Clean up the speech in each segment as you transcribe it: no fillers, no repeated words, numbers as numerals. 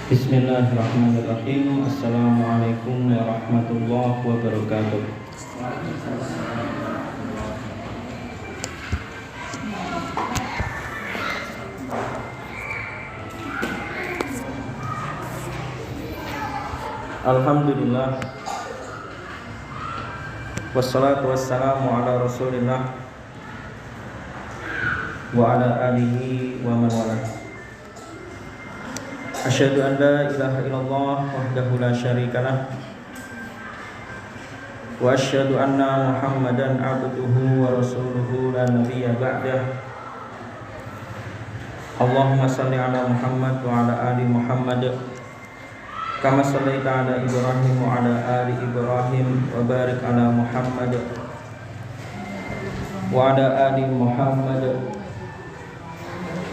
Bismillahirrahmanirrahim. Assalamualaikum warahmatullahi wabarakatuh. Alhamdulillah, wassalatu wassalamu ala rasulillah wa ala alihi wa man wala. Asyhadu an la ilaha illallah wahdahu la syarikalah wa asyhadu anna Muhammadan abduhu wa rasuluhu la nabiyya ba'dah. Allahumma shalli ala Muhammad wa ala ali Muhammad kama shallaita ala Ibrahim wa ala ali Ibrahim wa barik ala Muhammad wa ala ali Muhammad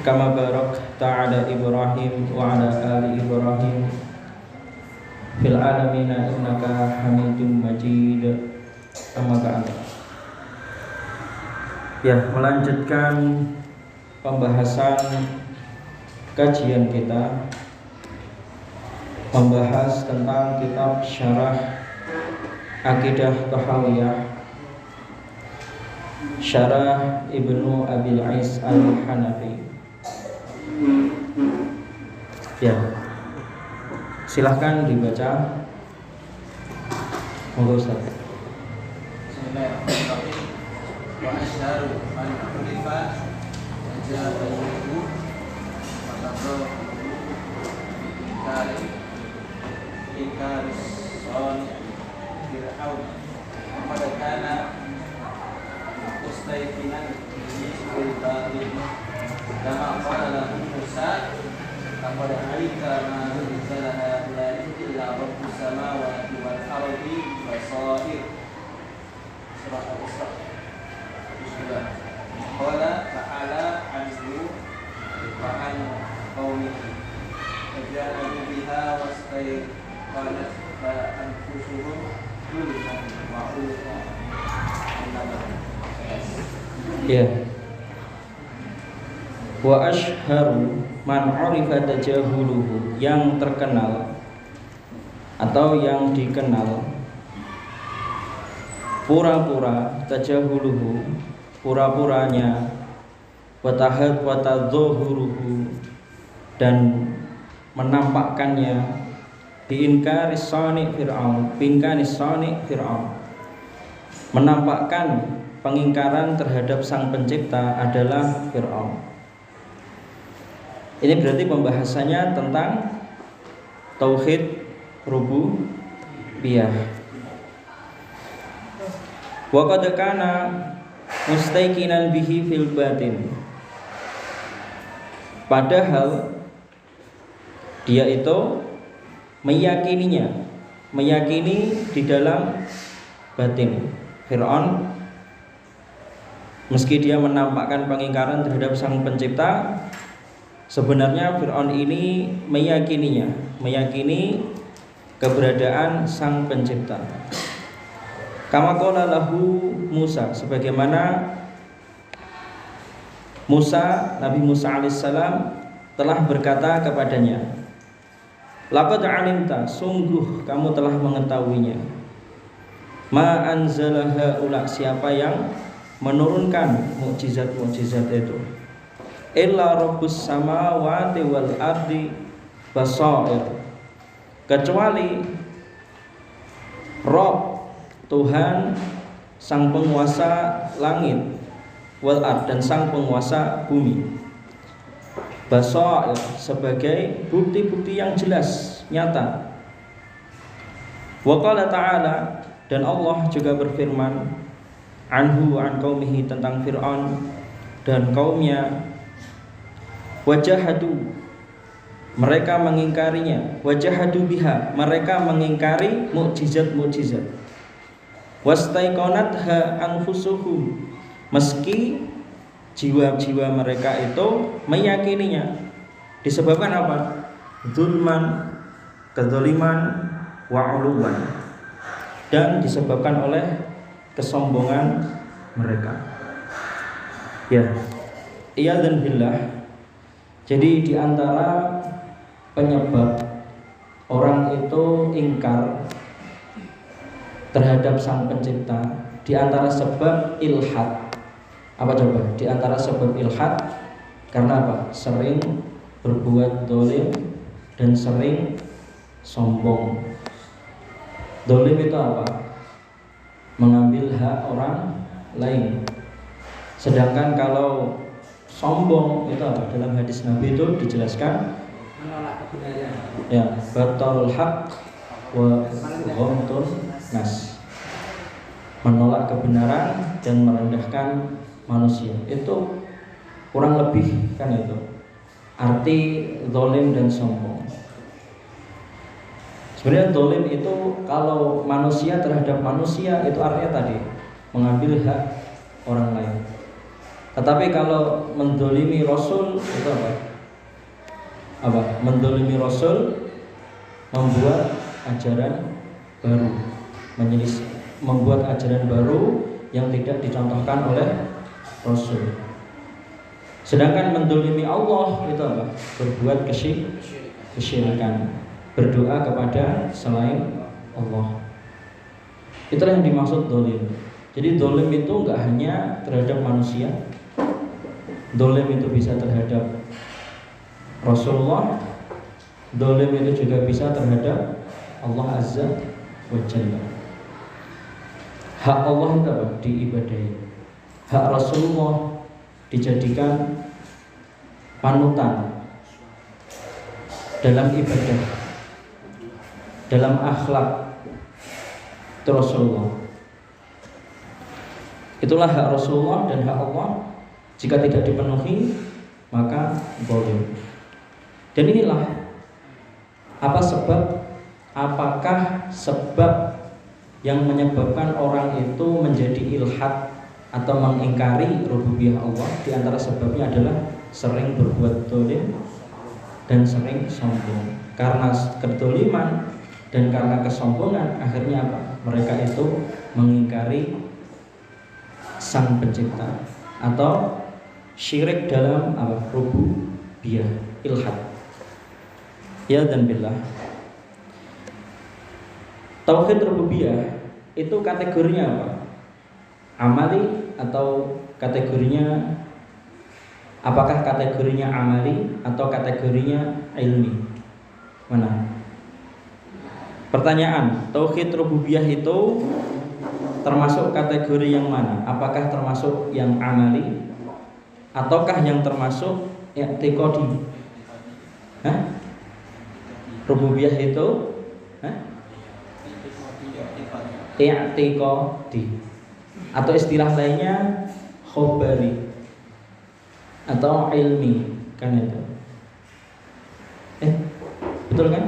kama barakta ala Ibrahim wa ala ali Ibrahim fil alamin innaka Hamidum Majid. Amma ba'd. Ya, melanjutkan pembahasan kajian kita, membahas tentang kitab Syarah Aqidah Tahawiyah, Syarah Ibnu Abil Ais Al-Hanafi. Ya, silahkan dibaca. Monggo Ustaz. Bismillahirrahmanirrahim. Wa asyhadu an la ilaha illallah Fir'aun pada kana mustaiqinan bil batil kama qala lahu Musa laqad alika ma nuzila haula illa rabbus samawati wal ardi basair. Surah Al-Isra. Bismillah. Qala ta'ala anhu wa an qaumihi faja'alu biha wastaiqanat anfusuhum zulman wa ulqa. Ya. Wa ashharu man 'urifa tajahuluhu, yang terkenal atau yang dikenal pura-pura, tajahuluhu pura-puranya, wa tadzuhuruhu dan menampakkannya, biinkari sani Fir'aun, menampakkan pengingkaran terhadap sang pencipta adalah Fir'aun. Ini berarti pembahasannya tentang tauhid rububiyah. Wa qad kana mustaiqinan bihi fil batin, padahal dia itu meyakini di dalam batin. Fir'aun meski dia menampakkan pengingkaran terhadap sang pencipta, sebenarnya Fir'aun ini meyakini keberadaan sang pencipta. Kama qala lahu Musa, sebagaimana Nabi Musa alaihissalam telah berkata kepadanya, laqad alimta, sungguh kamu telah mengetahuinya, ma anzalaha ula, siapa yang menurunkan mukjizat-mukjizat itu, illa rabbus samawati wal ardi basair, kecuali Rabb, Tuhan sang penguasa langit, wal ard, dan sang penguasa bumi, basair, sebagai bukti-bukti yang jelas, nyata. Wa qala ta'ala, dan Allah juga berfirman, anhu an qaumihi, tentang Fir'aun dan kaumnya, wajahadu, mereka mengingkarinya, wajahadu biha, mereka mengingkari mukjizat-mukjizat, wastaiqanatha anfusuhum, meski jiwa-jiwa mereka itu meyakininya. Disebabkan apa? Zulman, kezaliman, wa uluwan, dan disebabkan oleh kesombongan mereka. Ya, iyadzan billah, Jadi di antara penyebab orang itu ingkar terhadap Sang Pencipta, di antara sebab ilhad. Apa coba? Di antara sebab ilhad karena apa? Sering berbuat dolim dan sering sombong. Dolim itu apa? Mengambil hak orang lain. Sedangkan kalau sombong itu apa? Dalam hadis Nabi itu dijelaskan menolak kebenaran. ya, batalul haq wa ghamtun nas. Menolak kebenaran dan merendahkan manusia. Itu kurang lebih kan itu arti zalim dan sombong. Sebenarnya zalim itu kalau manusia terhadap manusia itu artinya tadi mengambil hak orang lain. Tetapi kalau mendolimi Rasul itu apa? Apa? Mendolimi Rasul membuat ajaran baru, membuat ajaran baru yang tidak dicontohkan oleh Rasul. Sedangkan mendolimi Allah itu apa? Berbuat kesyirikan, berdoa kepada selain Allah. Itulah yang dimaksud dolim. Jadi dolim itu enggak hanya terhadap manusia. Dolim itu bisa terhadap Rasulullah. Dolim itu juga bisa terhadap Allah Azza wa Jalla. Hak Allah itu apa? Diibadahi. Hak Rasulullah dijadikan panutan dalam ibadah, dalam akhlak. Itu Rasulullah. Itulah hak Rasulullah dan hak Allah. Jika tidak dipenuhi maka boleh. Dan inilah apakah sebab yang menyebabkan orang itu menjadi ilhad atau mengingkari rububiyah Allah. Di antara sebabnya adalah sering berbuat dolim dan sering sombong. Karena kedoliman dan karena kesombongan akhirnya apa? Mereka itu mengingkari Sang Pencipta atau syirik dalam apa? Rububiyah, ilhad. Ya dan billah. Tauhid rububiyah itu kategorinya apa? Amali atau kategorinya, apakah kategorinya amali atau kategorinya ilmi? Mana? Pertanyaan, tauhid rububiyah itu termasuk kategori yang mana? Apakah termasuk yang amali ataukah yang termasuk i'tiqadi? Hah? Rububiyah itu i'tiqadi atau istilah lainnya khobari atau ilmi, kan itu. Betul kan?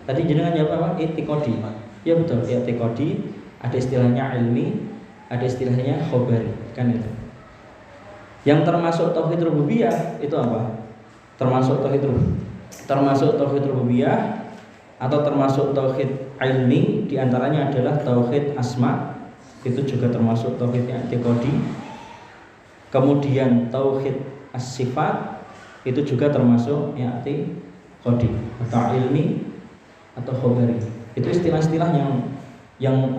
Tadi jenengan jawab apa? I'tiqadi. Ya betul, i'tiqadi. Ada istilahnya ilmi, ada istilahnya khobari, kan itu. Yang termasuk tauhid rububiyah itu apa? Termasuk tauhid rububiyah atau termasuk tauhid ilmi, diantaranya adalah tauhid asma, itu juga termasuk tauhid i'tiqadi. Kemudian tauhid as-sifat itu juga termasuk i'tiqadi atau ilmi atau khabari. Itu istilah-istilah yang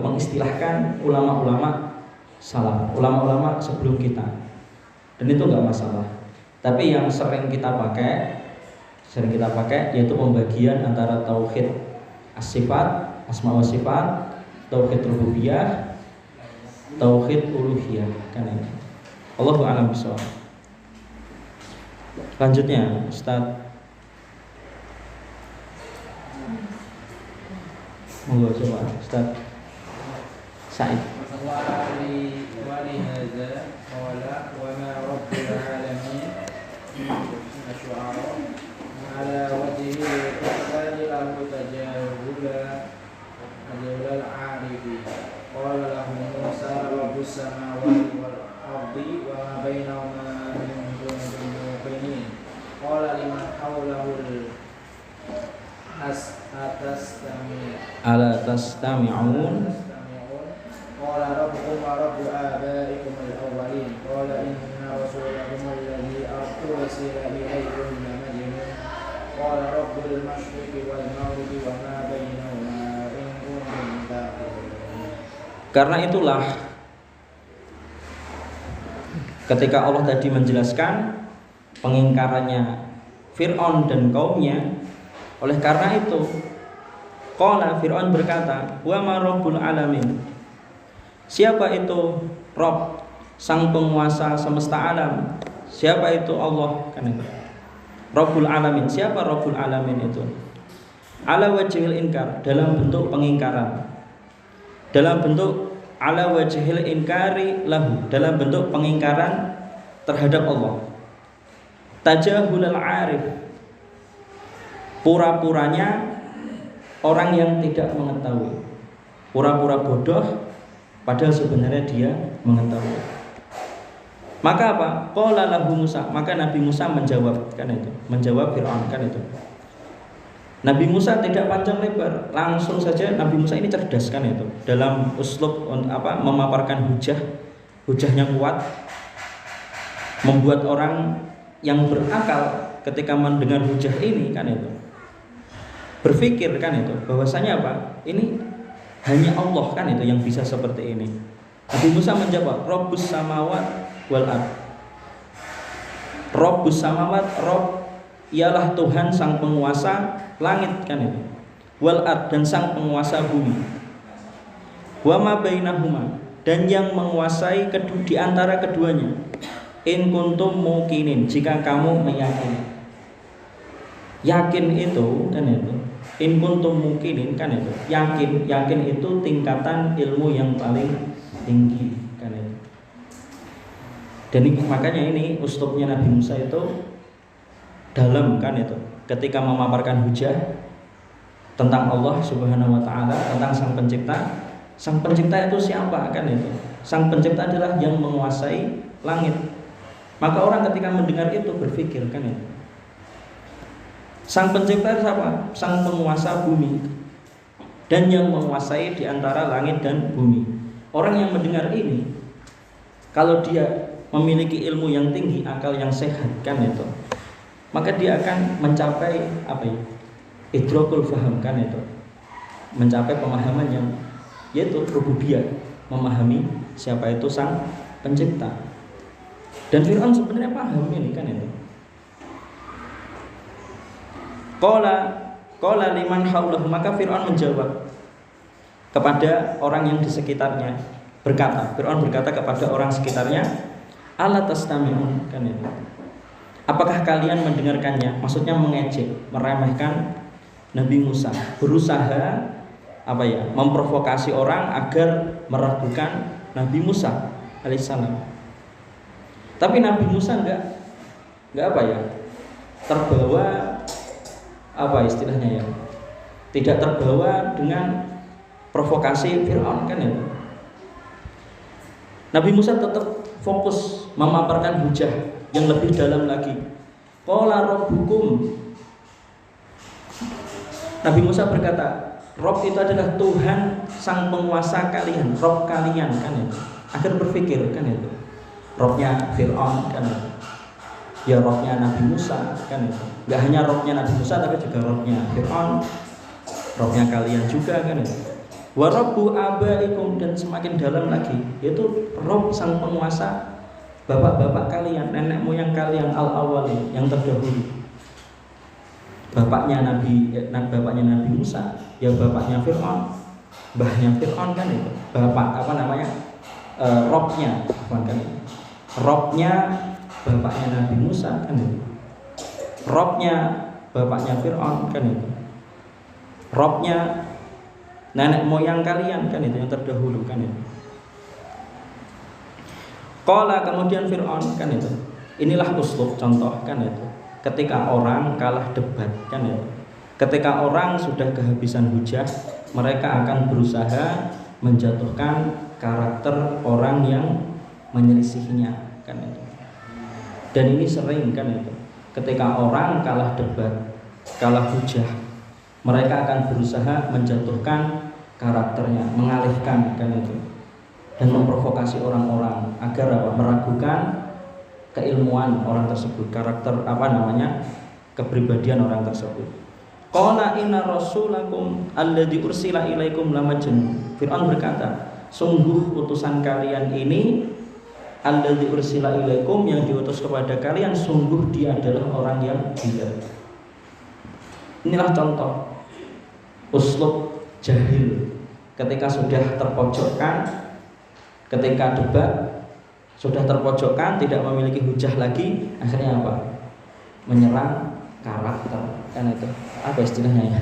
mengistilahkan ulama-ulama salaf, ulama-ulama sebelum kita. Dan itu enggak masalah. Tapi yang sering kita pakai yaitu pembagian antara tauhid as-sifat, asma wa sifat, tauhid rububiyah, tauhid uluhiyah, kan ini. Allahu a'lam bishawab. Lanjutnya, Ustaz. Monggo coba Ustaz Said. ولهذا قال وما رب العالمين الشعراء على وجه الإقبال له تجاهل العارفين قال له موسى رب السماوات والأرض وما بينهما إن كنتم موقنين قال لمن حوله ألا تستمعون قال ربكم ورب آبائكم الأولين قال إن رسولكم الذي أرسل إليكم لمجنون قال رب المشرق والمغرب وما بينهما إن كنتم تعقلون. Karena itulah ketika Allah tadi menjelaskan pengingkarannya Fir'aun dan kaumnya, oleh karena itu qala Fir'aun berkata, wa ma rabbul alamin, siapa itu Rabb, sang penguasa semesta alam, siapa itu Allah, kan itu Rabbul alamin. Siapa Rabbul alamin itu? Ala wajhil inkar, dalam bentuk pengingkaran, dalam bentuk ala wajhil inkari lahu, dalam bentuk pengingkaran terhadap Allah. Tajahulul arif, pura-puranya orang yang tidak mengetahui, pura-pura bodoh padahal sebenarnya dia mengetahui. Maka apa? Qala lahu Musa, maka Nabi Musa menjawab, kan itu, menjawab Fir'aun, kan itu. Nabi Musa tidak panjang lebar, langsung saja. Nabi Musa ini cerdas, kan itu, dalam uslub memaparkan hujahnya kuat, membuat orang yang berakal ketika mendengar hujah ini, kan itu, berpikir, kan itu, bahwasanya apa? Ini hanya Allah, kan itu, yang bisa seperti ini. Nabi Musa menjawab, Rabbus samawat wal ard. Rabbus samawat, Rabb ialah Tuhan sang penguasa langit, kan itu, wal ard, dan sang penguasa bumi. Wa ma bainahuma, dan yang menguasai di antara keduanya. In kuntum mukinin, jika kamu meyakini. Yakin itu, kan itu, in kuntum mukinin, kan itu, yakin itu tingkatan ilmu yang paling tinggi, kan itu. Dan makanya ini uslubnya Nabi Musa itu dalam, kan itu, ketika memaparkan hujah tentang Allah Subhanahu wa taala, tentang sang pencipta. Sang pencipta itu siapa, kan itu? Sang pencipta adalah yang menguasai langit. Maka orang ketika mendengar itu berpikir, kan itu, sang pencipta siapa? Sang penguasa bumi, dan yang menguasai di antara langit dan bumi. Orang yang mendengar ini, kalau dia memiliki ilmu yang tinggi, akal yang sehat, kan itu, maka dia akan mencapai apa ya? Idrakul faham, kan itu, mencapai pemahaman yang yaitu rububiyah, memahami siapa itu sang pencipta. Dan Fir'aun sebenarnya paham ini, kan itu. Qala liman haulahu, maka Fir'aun menjawab kepada orang yang di sekitarnya, Fir'aun berkata kepada orang sekitarnya, ala tastami'un, kan itu, apakah kalian mendengarkannya? Maksudnya mengejek, meremehkan Nabi Musa, berusaha apa ya, memprovokasi orang agar meragukan Nabi Musa alaihissalam. Tapi Nabi Musa enggak apa ya, terbawa apa istilahnya ya, tidak terbawa dengan provokasi Fir'aun, kan itu. Nabi Musa tetap fokus memaparkan hujah yang lebih dalam lagi. Qala rabbukum, Nabi Musa berkata, Rob itu adalah Tuhan sang penguasa kalian, Rob kalian, kan itu. Akhir berpikir, kan itu, Robnya Fir'aun, kan itu, ya Robnya Nabi Musa, kan itu. Gak hanya Robnya Nabi Musa, tapi juga Robnya Fir'aun, Robnya kalian juga, kan itu. Wa Rabbu abaikum, dan semakin dalam lagi, yaitu Rob sang penguasa bapak-bapak kalian, nenek moyang kalian, al-awwalin, yang terdahulu. Bapaknya Nabi Musa, ya bapaknya Fir'aun, mbahnya Fir'aun, kan itu. Bapak apa namanya? Robnya, kan itu. Robnya bapaknya Nabi Musa, kan itu. Robnya bapaknya Fir'aun, kan itu. Robnya nenek moyang kalian, kan itu, yang terdahulu, kan itu. Qala, kemudian Fir'aun, kan itu. Inilah uslub, contoh, kan itu. Ketika orang kalah debat, kan itu. Ketika orang sudah kehabisan hujah, mereka akan berusaha menjatuhkan karakter orang yang menyelisihinya, kan itu. Dan ini sering, kan itu. Ketika orang kalah debat, kalah hujah, mereka akan berusaha menjatuhkan karakternya, mengalihkan, kan itu, dan memprovokasi orang-orang agar apa? Meragukan keilmuan orang tersebut, karakter kepribadian orang tersebut. Qala inna rasulakum alladzi ursila ilaikum lamajnun. Fir'aun berkata, sungguh utusan kalian ini alladzi ursila ilaikum, yang diutus kepada kalian, sungguh dia adalah orang yang gila. Inilah contoh uslub jahil ketika sudah terpojokkan, ketika debat sudah terpojokkan, tidak memiliki hujah lagi, akhirnya apa? Menyerang karakter, kan itu apa istilahnya ya?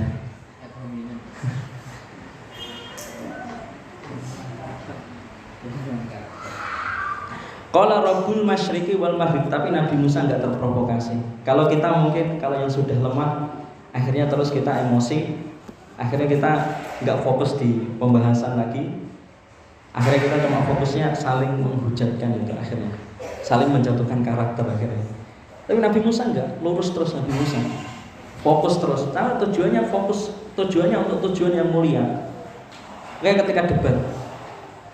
Qala Rabbul Masyriqi wal Maghrib, tapi Nabi Musa enggak terprovokasi. Kalau kita mungkin, kalau yang sudah lemah, akhirnya terus kita emosi, akhirnya kita enggak fokus di pembahasan lagi. Akhirnya kita cuma fokusnya saling menghujatkan itu, akhirnya saling menjatuhkan karakter akhirnya. Tapi Nabi Musa enggak, lurus terus Nabi Musa. Fokus terus. Karena tujuannya untuk tujuan yang mulia. Kayak ketika debat.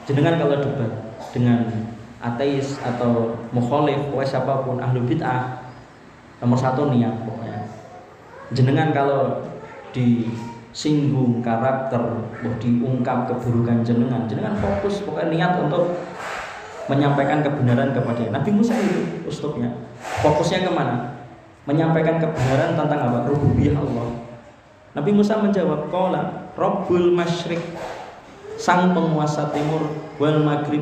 Jenengan kalau debat dengan ateis atau mukhalif, siapapun, ahlu bid'ah, nomor satu niat pokoknya. Jenengan kalau disinggung karakter, diungkap keburukan jenengan fokus pokoknya niat untuk menyampaikan kebenaran kepada Nabi Musa. Itu uslubnya. Fokusnya kemana? Menyampaikan kebenaran tentang apa? Rububiyah Allah. Nabi Musa menjawab, qala Rabbul Masyriq, sang penguasa timur, wal Maghrib,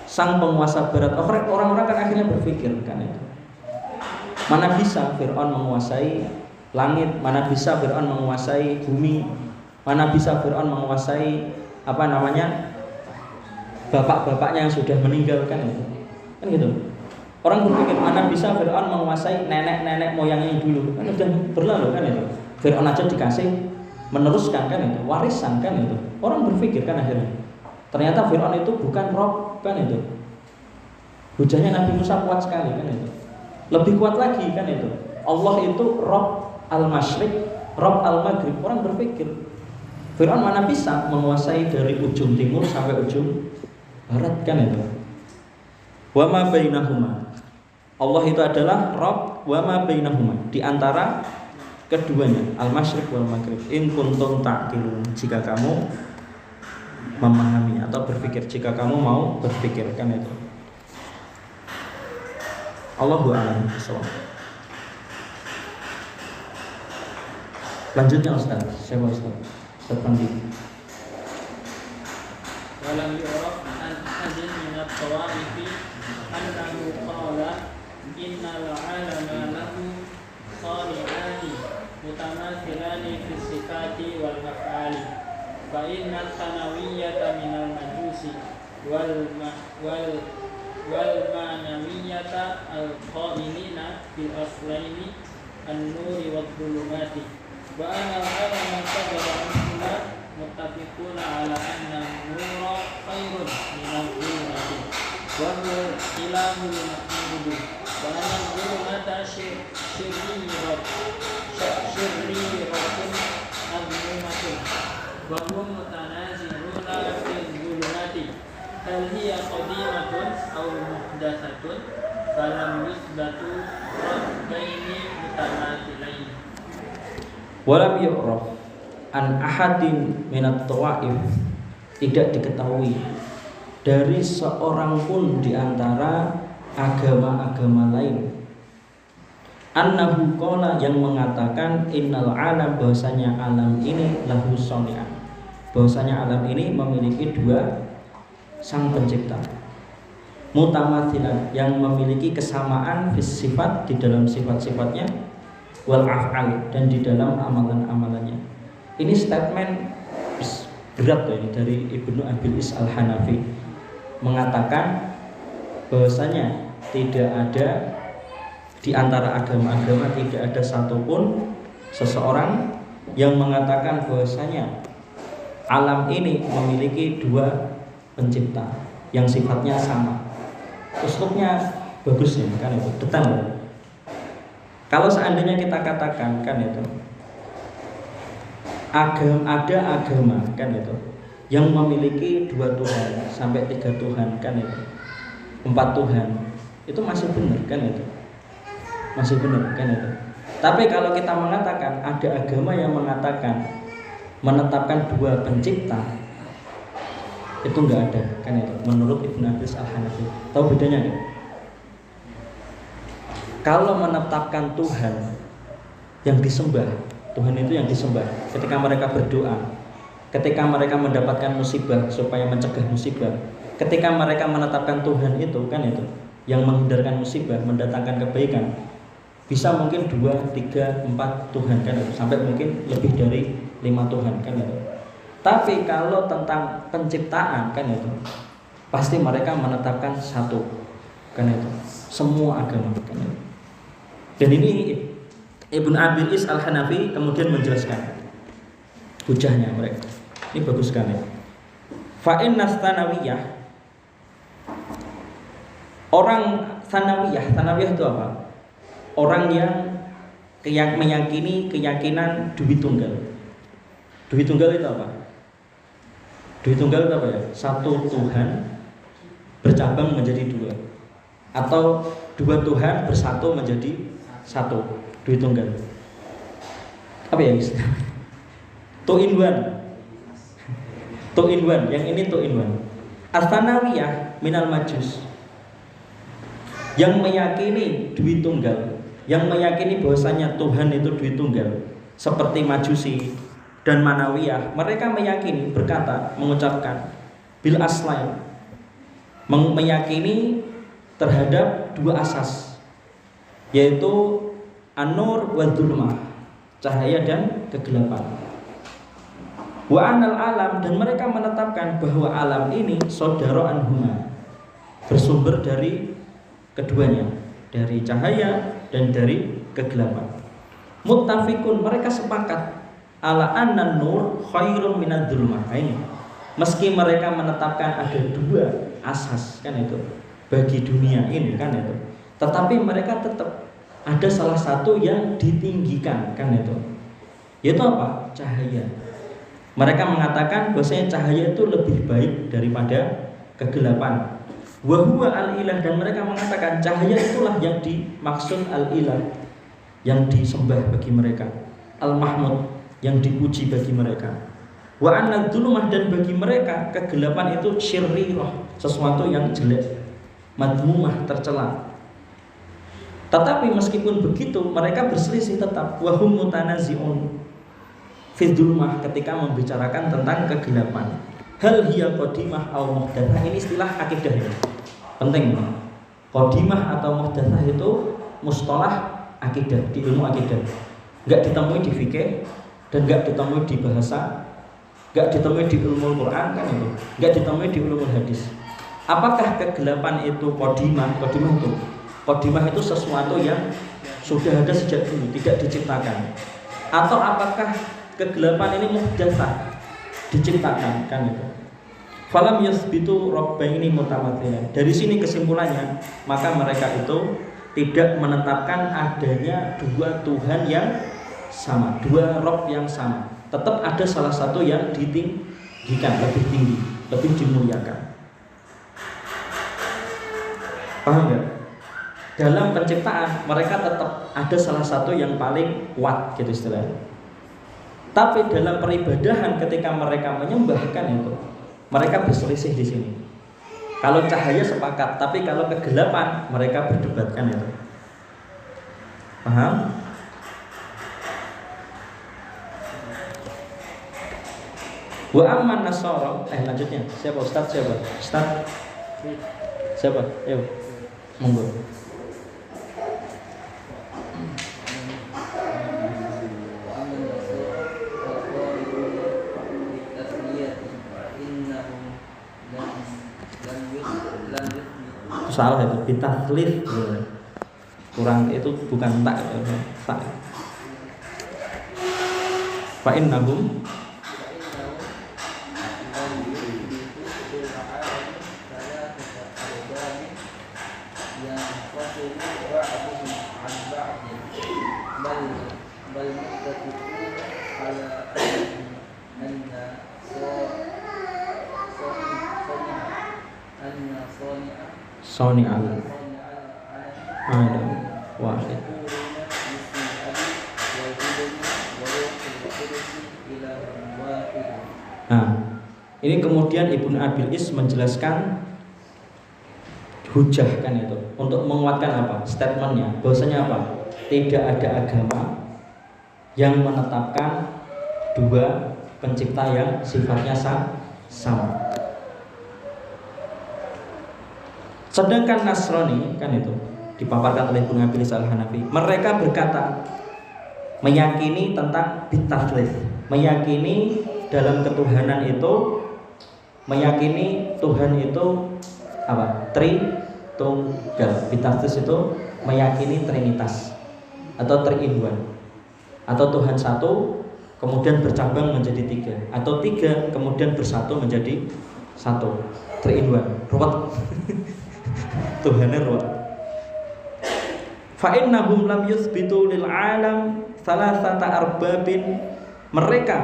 sang penguasa barat. Orang-orang kan akhirnya berpikir kan itu, mana bisa Fir'aun menguasai langit, mana bisa Fir'aun menguasai bumi, mana bisa Fir'aun menguasai bapak-bapaknya yang sudah meninggal, kan itu kan gitu. Orang berpikir mana bisa Fir'aun menguasai nenek-nenek moyangnya dulu, kan sudah berlalu kan itu. Fir'aun aja dikasih meneruskan kan itu, warisan kan itu. Orang berpikir kan akhirnya ternyata Fir'aun itu bukan Rob, kan itu. Hujahnya Nabi Musa kuat sekali kan itu. Lebih kuat lagi kan itu. Allah itu Rob al-Masyriq, Rob al-Maghrib. Orang berpikir Fir'aun mana bisa menguasai dari ujung timur sampai ujung barat, kan itu. Wa ma bainahuma, Allah itu adalah Rob wa ma bainahuma, di antara keduanya, al-Masyriq wal Maghrib. In kuntum ta'qilun, jika kamu memahami atau berpikir, jika kamu mau berpikir, kan itu. Allahu a'lam bishawab. Lanjutnya Ustaz, siapa Ustaz? Ustaz Pandi. Walam yu'raf an ahadin min at-tawa'ifi annahu qala innal 'alama lahu khali'ani mutamathilani fi sifati wal af'ali fa inna tanawiyyata minal majusi wal ma'nawiyyata al-qailina fil aslaini an-nuri wad dhulumati wa anna al-'alama qadara anna muttafiquna ala anna an-nura khairun minal dhulumati wa huwa ilahul mahmud wa anna al-dhulumata syirriratun azmumatun wa hum mutanaziruna fil dhulumati hal hiya qadimatun aw muhdatsatun falam yusbatu rabbaini mutamathilain. Walam yu'raf an ahadin minat tawaif, tidak diketahui dari seorang pun di antara agama-agama lain, annahu qala, yang mengatakan innal alam, bahwasanya alam ini lahu shani'an, bahwasanya alam ini memiliki dua sang pencipta, mutamathilan, yang memiliki kesamaan sifat di dalam sifat-sifatnya, wal af'al, dan di dalam amalan-amalannya. Ini statement berat loh ini dari Ibnu Abil Is Al-Hanafi, mengatakan bahwasanya tidak ada di antara agama-agama, tidak ada satupun seseorang yang mengatakan bahwasanya alam ini memiliki dua pencipta yang sifatnya sama. Uslubnya bagus ya, kan itu detail. Kalau seandainya kita katakan kan itu ada agama kan itu yang memiliki dua Tuhan sampai 3 Tuhan, kan itu 4 Tuhan, itu masih benar kan itu. Masih benar kan itu. Tapi kalau kita mengatakan ada agama yang mengatakan menetapkan dua pencipta, itu enggak ada kan itu menurut Ibnu Abbas Al-Hanafi. Tahu bedanya enggak? Kalau menetapkan Tuhan yang disembah, Tuhan itu yang disembah ketika mereka berdoa, ketika mereka mendapatkan musibah supaya mencegah musibah, ketika mereka menetapkan Tuhan itu kan itu yang menghindarkan musibah, mendatangkan kebaikan, bisa mungkin 2, 3, 4 Tuhan kan itu, sampai mungkin lebih dari 5 Tuhan kan itu. Tapi kalau tentang penciptaan kan itu pasti mereka menetapkan satu kan itu, semua agama kan itu. Dan ini Ibnu Abil Is Al-Hanafi kemudian menjelaskan hujahnya mereka. Ini bagus sekali. Fa'in nastanawiyah, orang sanawiyah itu apa? Orang yang meyakini keyakinan Dwi Tunggal. Dwi Tunggal itu apa? Dwi Tunggal itu apa ya? Satu Tuhan bercabang menjadi 2, atau 2 Tuhan bersatu menjadi 1. Dwi Tunggal. Apa ya istilah? Two in one. Yang ini two in one. As-Sanawiyah minal Majus, yang meyakini Dwi Tunggal, yang meyakini bahwasanya Tuhan itu Dwi Tunggal, seperti Majusi dan Manawiyah. Mereka meyakini, berkata, mengucapkan bil aslain, meyakini terhadap 2 asas, yaitu an-nur wa dzulmah, cahaya dan kegelapan. Wa anal alam, dan mereka menetapkan bahwa alam ini sodaro anhuma, bersumber dari keduanya, dari cahaya dan dari kegelapan. Muttafiqun, mereka sepakat ala annan nur khairun minadz dzulmah. Ini meski mereka menetapkan ada 2 asas kan itu bagi dunia ini kan itu, tetapi mereka tetap ada salah satu yang ditinggikan kan itu, yaitu apa? Cahaya. Mereka mengatakan bahwasanya cahaya itu lebih baik daripada kegelapan. Wa huwa al-ilah, dan mereka mengatakan cahaya itulah yang dimaksud al-ilah, yang disembah bagi mereka, al-mahmud, yang dipuji bagi mereka. Wa anna dzulumah, dan bagi mereka kegelapan itu syirrirah, sesuatu yang jelek, madmumah, tercela. Tetapi meskipun begitu mereka berselisih tetap, wa hum mutanazi'un fi dzulumah, ketika membicarakan tentang kegelapan. Hal hiya qadimah aw muhdatsah, ini istilah akidah ya. Penting. Qadimah atau muhdatsah itu mustalah akidah, di ilmu akidah. Enggak ditemui di fikih dan enggak ditemui di bahasa, enggak ditemui di ilmu Quran kan itu. Enggak ditemui di ilmu hadis. Apakah kegelapan itu qadimah? Qadimah itu sesuatu yang sudah ada sejak dulu, tidak diciptakan. Atau apakah kegelapan ini muhdatsah, diciptakan kan itu. Falam yasbitu rabbaini mutamathilan. Dari sini kesimpulannya, maka mereka itu tidak menetapkan adanya 2 Tuhan yang sama, 2 Rabb yang sama. Tetap ada salah satu yang ditinggikan, lebih tinggi, lebih dimuliakan. Paham ya? Dalam penciptaan mereka tetap ada salah satu yang paling kuat gitu istilahnya. Tapi dalam peribadahan ketika mereka menyembahkan itu, mereka berselisih di sini. Kalau cahaya sepakat, tapi kalau kegelapan mereka berdebatkan itu. Paham? Wa amman nasara, lanjutnya. Siapa Ustaz? Siapa? Ayo. Monggo. Salah itu bitathlith, kurang, itu bukan tak. Fa innahum Soni'al Adam wahid. Nah, ini kemudian Ibnu Abil Is menjelaskan hujah kan itu untuk menguatkan apa? Statementnya bahwasanya apa? Tidak ada agama yang menetapkan dua pencipta yang sifatnya sama. Sedangkan Nasrani kan itu dipaparkan oleh Ibnu Abil Is Al-Hanafi, mereka berkata meyakini tentang bitathlith, meyakini dalam ketuhanan itu, meyakini Tuhan itu apa? Tritunggal. Bitathlith itu meyakini trinitas atau three-in-one, atau Tuhan satu kemudian bercabang menjadi tiga, atau tiga kemudian bersatu menjadi satu, three-in-one. Ruwet. Tuhannya ruwet. Fa innahum lam yuthbitu lil alam thalathata arbabin. Mereka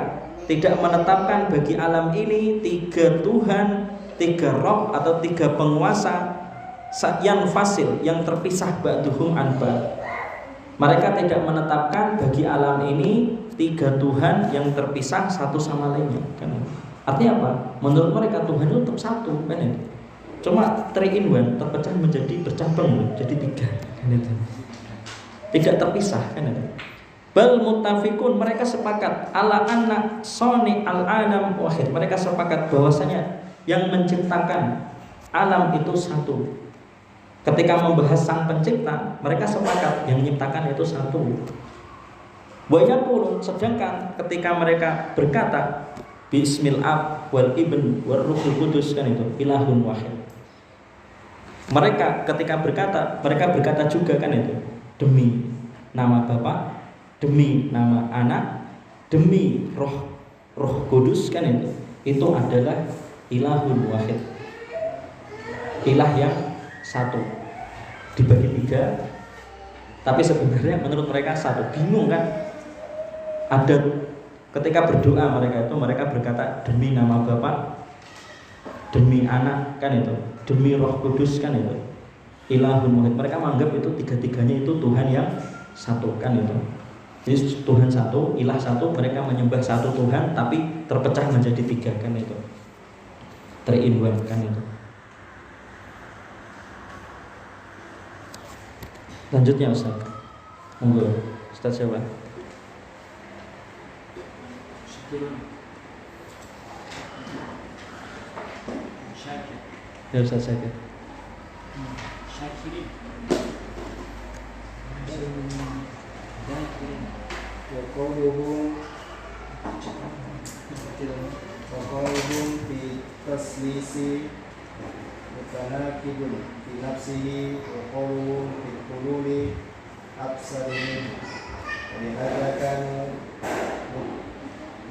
tidak menetapkan bagi alam ini tiga Tuhan, tiga roh atau tiga penguasa yang fasil, yang terpisah ba'duhum an ba'd. Mereka tidak menetapkan bagi alam ini tiga Tuhan yang terpisah satu sama lainnya kan. Artinya apa? Menurut mereka Tuhan itu tetap satu kan ya? Cuma three in one terpecah menjadi bercabang jadi tiga kan itu. Tidak terpisah kan itu. Bal muttafiqun, mereka sepakat ala anna sani al-alam wahid. Mereka sepakat bahwasanya yang menciptakan alam itu satu. Ketika membahas sang pencipta, mereka sepakat yang menciptakan itu satu. Banyak pun, sedangkan ketika mereka berkata bismil ab wal ibn wal ruhul kudus kan itu ilahun wahid. Mereka ketika berkata, mereka berkata juga kan itu demi nama Bapa, demi nama Anak, demi Roh Kudus kan itu adalah ilahun wahid, ilah yang satu dibagi tiga, tapi sebenarnya menurut mereka satu. Bingung kan? Ada ketika berdoa mereka berkata demi nama Bapa, demi Anak kan itu, demi Roh Kudus kan itu ilahun wahid. Mereka menganggap itu tiga-tiganya itu Tuhan yang satu kan itu. Jadi Tuhan satu, ilah satu, mereka menyembah satu Tuhan tapi terpecah menjadi tiga kan itu. Three in one kan itu. Lanjutnya Ustaz. Monggo Ustaz siapa? Syakir. Ya Ustaz Syakir. Syakirin. وقولهم في تسليس متناقض في نفسه وقولهم في الحلول أبصر منه ولهذا كانوا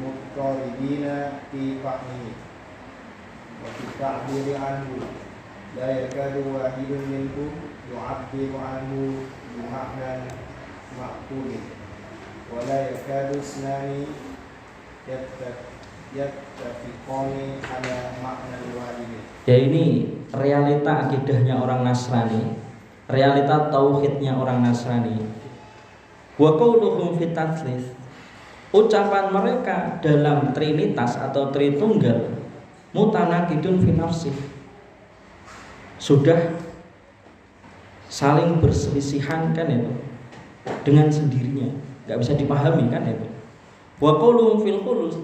مضطربين في فهمه وفي التعبير عنه لا يكاد واحد منهم يعبر عنه بمعنى معقول ولا يكاد اثنان yattafiqani ala makna al-walidi. Ya ini realita akidahnya orang Nasrani, realita tauhidnya orang Nasrani. Wa qauluhum fi tatslits, ucapan mereka dalam trinitas atau tritunggal mutanaqidun fi nafsih, sudah saling berselisihan kan itu dengan sendirinya, nggak bisa dipahami kan itu. Wa qauluhum fil khulus,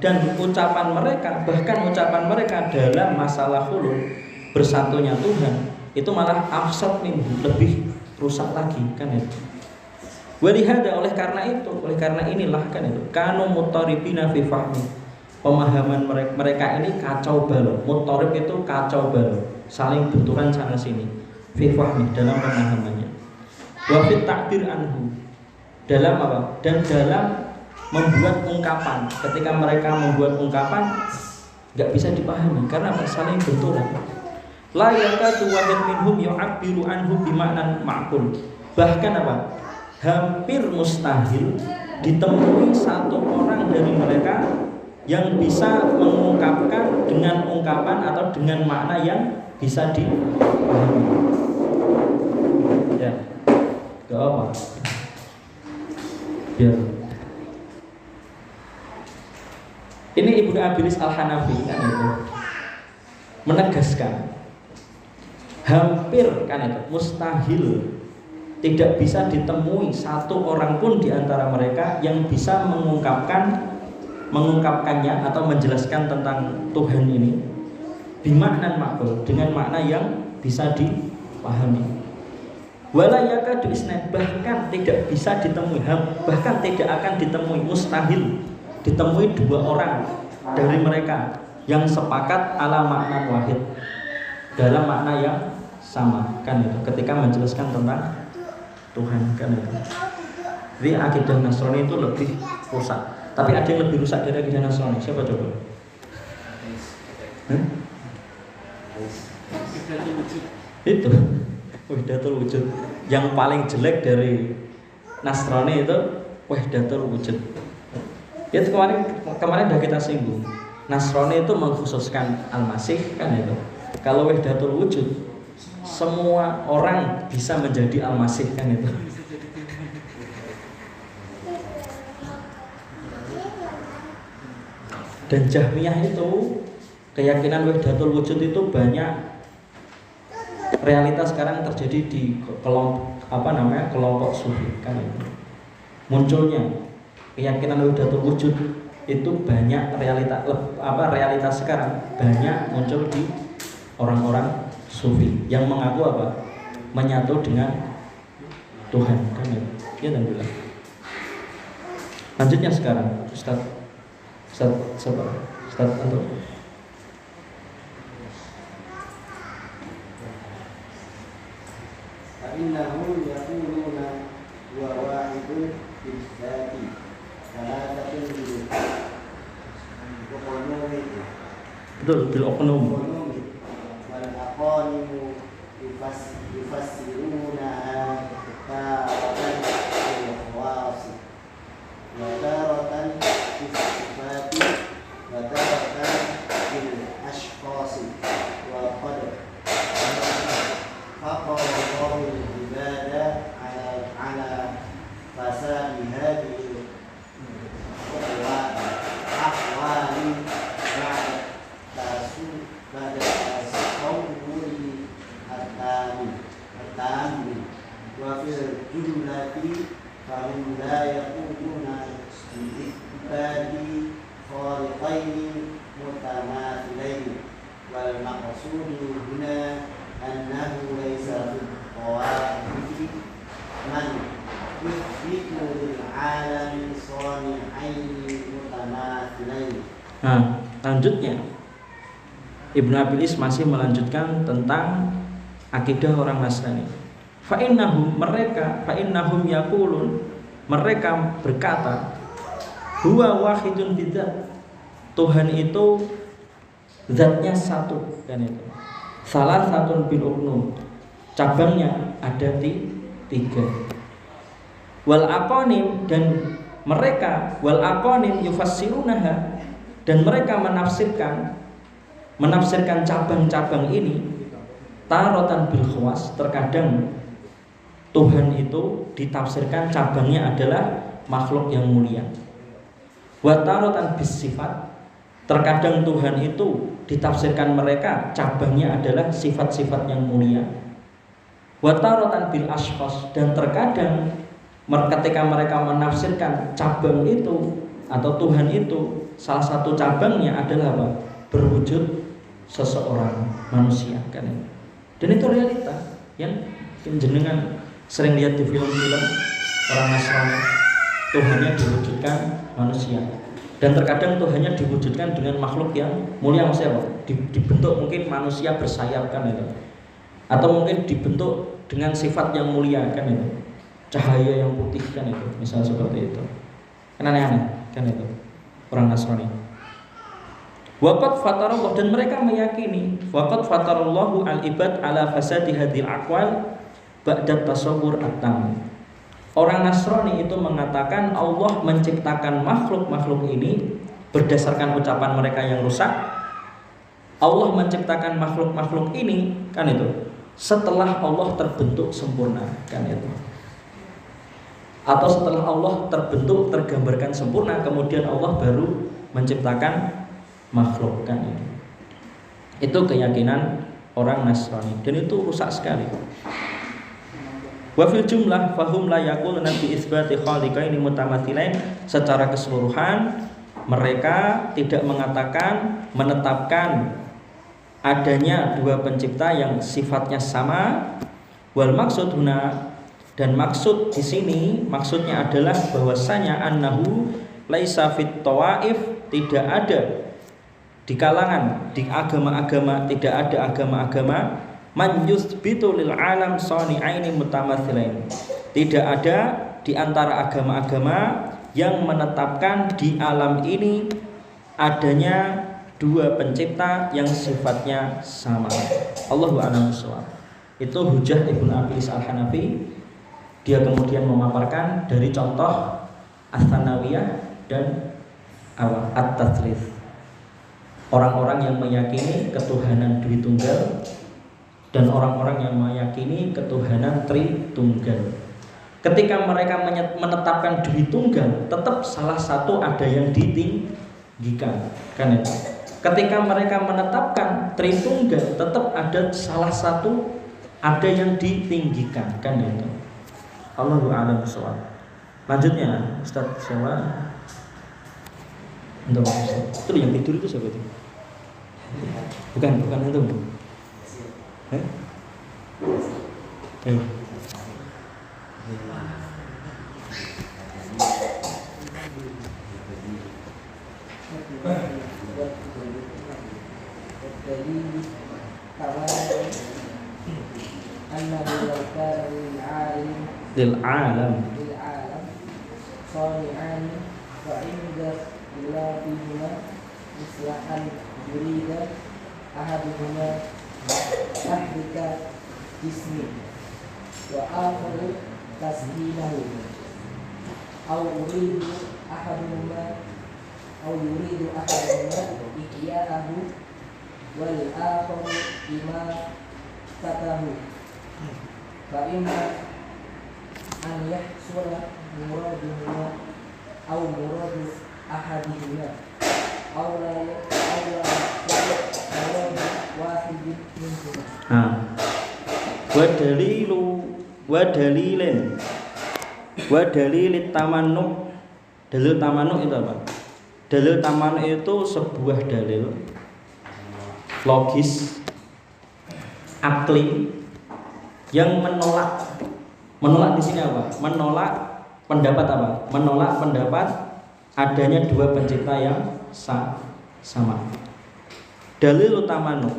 dan ucapan mereka, bahkan ucapan mereka dalam masalah khulul, bersatunya Tuhan, itu malah afsad minhu, lebih rusak lagi kan itu. Walihada, oleh karena inilah kan itu kanu muttaribina fi fahmi, pemahaman mereka ini kacau balau. Muttarib itu kacau balau, saling benturan sana sini. Fi fahmi, dalam pemahamannya. Wa fit ta'bir anhu, dalam apa? Dan dalam membuat ungkapan. Ketika mereka membuat ungkapan nggak bisa dipahami karena apa? Saling benturan. La yakadu wahid minhum yu'abbiru anhu bima'nan ma'qul. Bahkan apa? Hampir mustahil ditemui satu orang dari mereka yang bisa mengungkapkan dengan ungkapan atau dengan makna yang bisa dipahami. ya? Gak apa. Biar. Ini Ibnu Abilis Al-Hanafi kan itu menegaskan hampir kan itu mustahil tidak bisa ditemui satu orang pun di antara mereka yang bisa mengungkapkannya atau menjelaskan tentang Tuhan ini bimaknan makbul, dengan makna yang bisa dipahami. Wala yakadu isnad, bahkan tidak bisa ditemui, bahkan tidak akan ditemui, mustahil ditemui dua orang dari mereka yang sepakat ala makna wahid, dalam makna yang sama kan itu ketika menjelaskan tentang Tuhan kan itu. Jadi akidah Nasrani itu lebih rusak. Tapi ada yang lebih rusak dari akidah Nasrani. Siapa coba? Itu wahdatul wujud. Yang paling jelek dari Nasrani itu wahdatul wujud. Itu kemarin udah kita singgung. Nasrani itu mengkhususkan Al-Masih kan itu. Kalau wahdatul wujud, semua orang bisa menjadi Al-Masih kan itu. Dan Jahmiyah itu keyakinan wahdatul wujud itu banyak realitas sekarang terjadi di kelompok sufi kan itu. Munculnya keyakinan wahdatul wujud itu banyak realitas sekarang banyak muncul di orang-orang sufi yang mengaku menyatu dengan Tuhan kan itu. Ya dan bilang. Lanjutnya sekarang Ustaz untuk فإنهم يقولون هو واحد بالذات ثلاثة بالأقنوم betul bil oknum والأقانم يفسرونها تارة بالخواص وتارة بالصفات وتارة بالأشخاص وقد فقر الله العباد على فساد هذه الأحوال بعد تصور التام وفي الجملة فهم لا يقولون بإثبات خالقين متماثلين والمقصود هنا أنه ليس في الطوائف من يثبت للعالم صانعين متماثلين. Nah, lanjutnya Ibnu Abilis masih melanjutkan tentang akidah orang Nasrani. Fa'innahum yaqulun, mereka berkata huwa wahidun bidzat, Tuhan itu zatnya satu kan itu. Salah satu bil uknum, cabangnya ada di 3. Wal aqanim, dan mereka wal aqanim yufassirunaha, dan mereka menafsirkan cabang-cabang ini tarotan bil khawas, terkadang Tuhan itu ditafsirkan cabangnya adalah makhluk yang mulia. Wa tarotan bis sifat, terkadang Tuhan itu ditafsirkan mereka cabangnya adalah sifat-sifat yang mulia. Wa tarotan bil ashkhas, dan terkadang ketika mereka menafsirkan cabang itu atau Tuhan itu, salah satu cabangnya adalah berwujud seseorang manusia kan. Dan itu realita yang jenengan sering lihat di film-film orang Nasrani, Tuhannya diwujudkan manusia. Dan terkadang Tuhannya diwujudkan dengan makhluk yang mulia, maksudnya dibentuk mungkin manusia bersayap kan itu, atau mungkin dibentuk dengan sifat yang mulia kan itu, cahaya yang putih kan itu, misalnya seperti itu. Kan aneh-aneh kan itu orang Nasrani. Waqad fatarallahu, dan mereka meyakini waqad fatarallahu al-ibad ala fasadi hadhil aqwal ba'da tasawwur at-tam. Orang Nasrani itu mengatakan Allah menciptakan makhluk-makhluk ini berdasarkan ucapan mereka yang rusak. Allah menciptakan makhluk-makhluk ini kan itu setelah Allah terbentuk sempurna, kan itu. Atau setelah Allah terbentuk, tergambarkan sempurna, kemudian Allah baru menciptakan makhluk, kan itu. Itu keyakinan orang Nasrani dan itu rusak sekali. Wa fil jumlah fahum la yaquluna bi itsbati khaliqaini mutamathilain. Secara keseluruhan mereka tidak mengatakan, menetapkan adanya dua pencipta yang sifatnya sama. Wal maksud huna, dan maksud di sini maksudnya adalah bahwasanya annahu laisa fit tawaif, tidak ada di kalangan di agama-agama, tidak ada agama-agama man yusbitu lil alam sani'aini mutamathilain. Tidak ada di antara agama-agama yang menetapkan di alam ini adanya dua pencipta yang sifatnya sama. Allahu a'lam bishawab. Itu hujah Ibnu Abilis Al-Hanafi. Dia kemudian memaparkan dari contoh Ats-Tsanawiyah dan At-Tatslits. Orang-orang yang meyakini ketuhanan Dwitunggal dan orang-orang yang meyakini ketuhanan Tritunggal. Ketika mereka menetapkan Dwitunggal, tetap salah satu ada yang ditinggikan, kan itu. Ketika mereka menetapkan Tritunggal, tetap ada salah satu ada yang ditinggikan, kan itu. Allahu a'lam bishawab. Lanjutnya Ustaz siapa? Untuk Ustaz. Itu yang tidur itu siapa itu? Bukan itu. Lil alam صانعان وعند خلافهما مثل أن يريد أحدهما تحريك جسم وآخر تسكينه أو يريد أحدهما إحياءه والآخر إماتته فإما أن يحصل مرادهما أو مراد أحدهما أو لا مراد واحد منهما. Dalil tamannu. Dalil tamannu itu apa? Dalil tamannu itu sebuah dalil logis, akli yang menolak di sini apa? Menolak pendapat apa? Menolak pendapat adanya dua pencipta yang sama. Dalil tamannu.